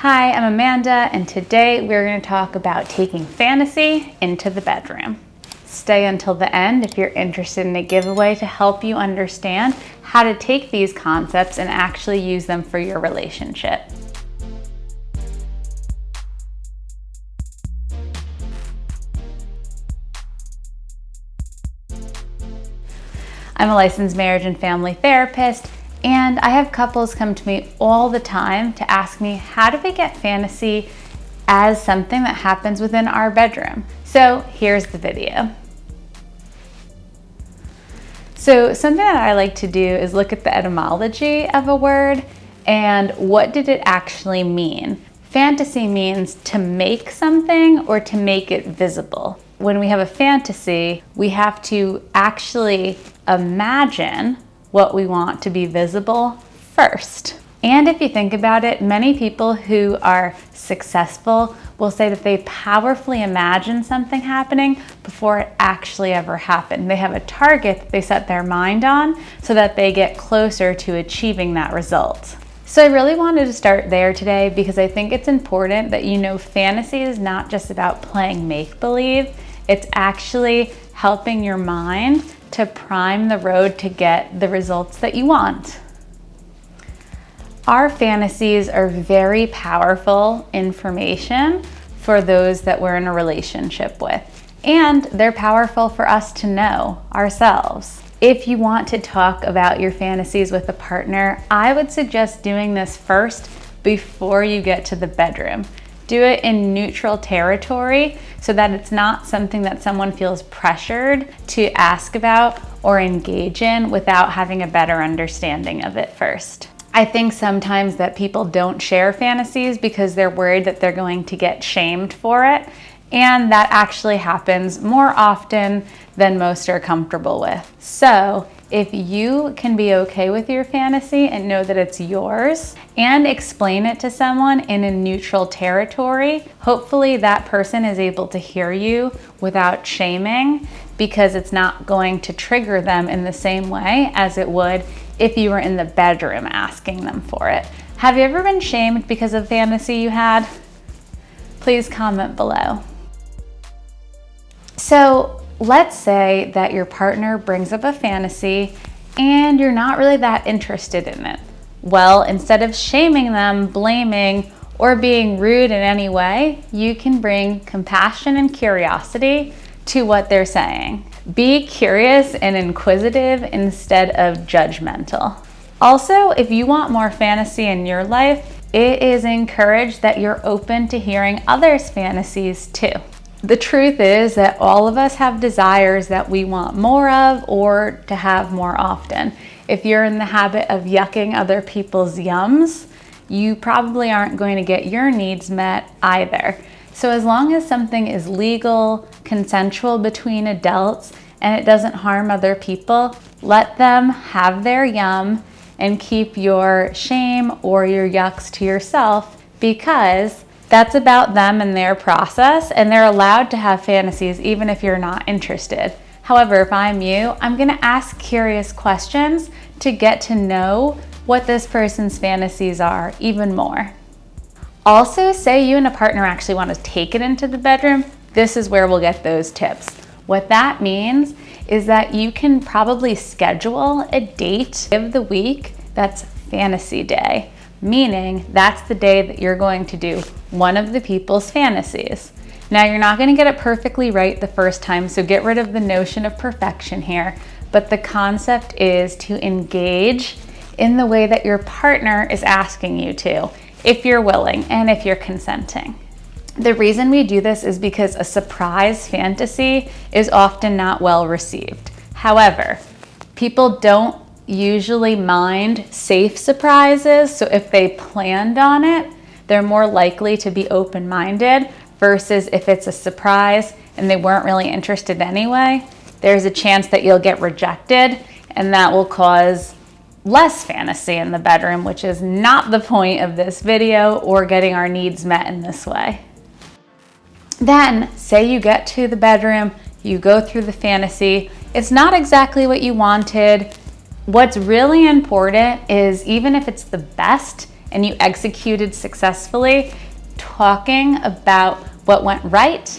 Hi, I'm Amanda, and today we're going to talk about taking fantasy into the bedroom. Stay until the end if you're interested in a giveaway to help you understand how to take these concepts and actually use them for your relationship. I'm a licensed marriage and family therapist, and I have couples come to me all the time to ask me, how do we get fantasy as something that happens within our bedroom? So here's the video. So something that I like to do is look at the etymology of a word and what did it actually mean. Fantasy means to make something or to make it visible. When we have a fantasy, we have to actually imagine what we want to be visible first. And if you think about it, many people who are successful will say that they powerfully imagine something happening before it actually ever happened. They have a target that they set their mind on so that they get closer to achieving that result. So I really wanted to start there today because I think it's important that you know fantasy is not just about playing make-believe. It's actually helping your mind to prime the road to get the results that you want. Our fantasies are very powerful information for those that we're in a relationship with, and they're powerful for us to know ourselves. If you want to talk about your fantasies with a partner, I would suggest doing this first before you get to the bedroom. Do it in neutral territory so that it's not something that someone feels pressured to ask about or engage in without having a better understanding of it first. I think sometimes that people don't share fantasies because they're worried that they're going to get shamed for it, and that actually happens more often than most are comfortable with. So if you can be okay with your fantasy and know that it's yours and explain it to someone in a neutral territory, hopefully that person is able to hear you without shaming, because it's not going to trigger them in the same way as it would if you were in the bedroom asking them for it. Have you ever been shamed because of fantasy you had? Please comment below. So let's say that your partner brings up a fantasy and you're not really that interested in it. Well, instead of shaming them, blaming, or being rude in any way, you can bring compassion and curiosity to what they're saying. Be curious and inquisitive instead of judgmental. Also, if you want more fantasy in your life, it is encouraged that you're open to hearing others' fantasies too. The truth is that all of us have desires that we want more of or to have more often. If you're in the habit of yucking other people's yums, you probably aren't going to get your needs met either. So as long as something is legal, consensual between adults, and it doesn't harm other people, let them have their yum and keep your shame or your yucks to yourself, because that's about them and their process, and they're allowed to have fantasies even if you're not interested. However, if I'm you, I'm gonna ask curious questions to get to know what this person's fantasies are even more. Also, say you and a partner actually want to take it into the bedroom, this is where we'll get those tips. What that means is that you can probably schedule a date of the week that's fantasy day, meaning that's the day that you're going to do one of the people's fantasies. Now, you're not going to get it perfectly right the first time, so get rid of the notion of perfection here, but the concept is to engage in the way that your partner is asking you to, if you're willing and if you're consenting. The reason we do this is because a surprise fantasy is often not well received. However, people don't usually mind safe surprises, so if they planned on it, they're more likely to be open-minded versus if it's a surprise and they weren't really interested anyway, there's a chance that you'll get rejected, and that will cause less fantasy in the bedroom, which is not the point of this video or getting our needs met in this way. Then, say you get to the bedroom, you go through the fantasy, it's not exactly what you wanted. What's really important is, even if it's the best, and you executed successfully, talking about what went right,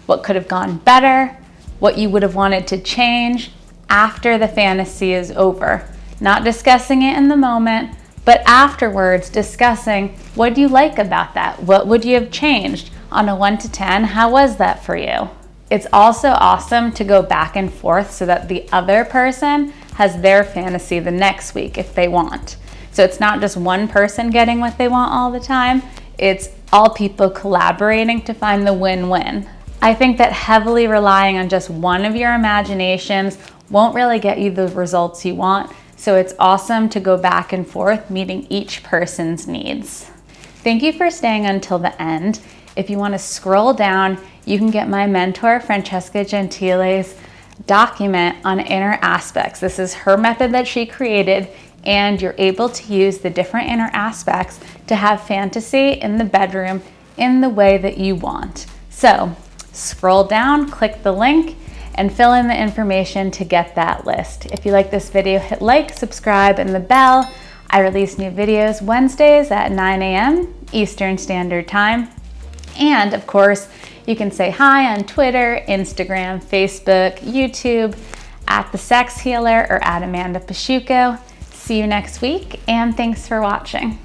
what could have gone better, what you would have wanted to change after the fantasy is over. Not discussing it in the moment, but afterwards discussing, what do you like about that? What would you have changed? On a 1 to 10, how was that for you? It's also awesome to go back and forth so that the other person has their fantasy the next week if they want. So it's not just one person getting what they want all the time, it's all people collaborating to find the win-win. I think that heavily relying on just one of your imaginations won't really get you the results you want, so it's awesome to go back and forth, meeting each person's needs. Thank you for staying until the end. If you want to scroll down, you can get my mentor, Francesca Gentile's document on inner aspects. This is her method that she created, and you're able to use the different inner aspects to have fantasy in the bedroom in the way that you want. So scroll down, click the link, and fill in the information to get that list. If you like this video, hit like, subscribe, and the bell. I release new videos Wednesdays at 9 a.m. Eastern Standard Time. And of course, you can say hi on Twitter, Instagram, Facebook, YouTube, at The Sex Healer or at Amanda Pasciucco. See you next week, and thanks for watching.